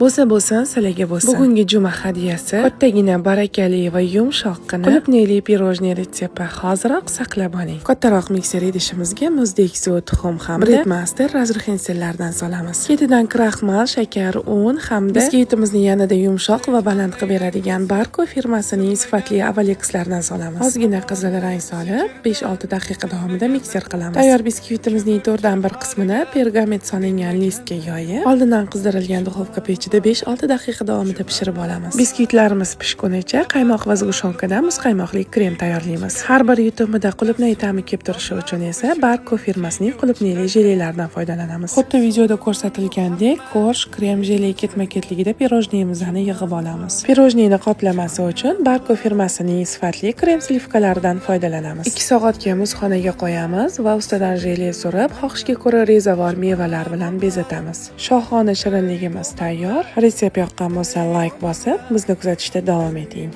bo'lsin, sizlarga bo'lsin. Bugungi juma hadyasi kattagina barakali va yumshoqqina qulupneli pirojniy retsepti. Hoziroq saqlab oling. Kattaroq mikser idishimizga muzdek suv, tuxum hamda Breadmaster razrixensellardan solamiz. Ketidan kraxmal, shakar, un hamda biskvitimizni yanada yumshoq va baland qilib beradigan Barko firmasining sifatli Avalexlardan solamiz. Ozgina qizil rang solib, 5-6 daqiqa davomida mikser qilamiz. Tayyor biskvitimizning 4/1 qismini pergament solingan listga yoyib, oldindan qizdirilgan duxovka pechida 5-6 daqiqa davomida pishirib olamiz. Biskvitlarimiz pishgunicha qaymoq va zgushovkadan muzqaymoqli krem tayyorlaymiz. Har bir yutumida qulupnay ta'mi kelib turishi uchun esa Barko firmasining qulupnayli jelelaridan foydalanamiz. Xuddi videoda ko'rsatilgandek, korj, krem, jele ketma-ketligida pirojniyimizni yig'ib olamiz. Pirojniyni qoplamasi uchun Barko firmasining sifatli krem slivkalaridan foydalanamiz. 2 soatga muzxonaga qo'yamiz va ustidan jele surib, xohishga ko'ra rezavor mevalar bilan bezatamiz. Shohona shirinligimiz tayyor. Retsept yoqqan bo'lsa, like bosib, bizni kuzatishda davom eting.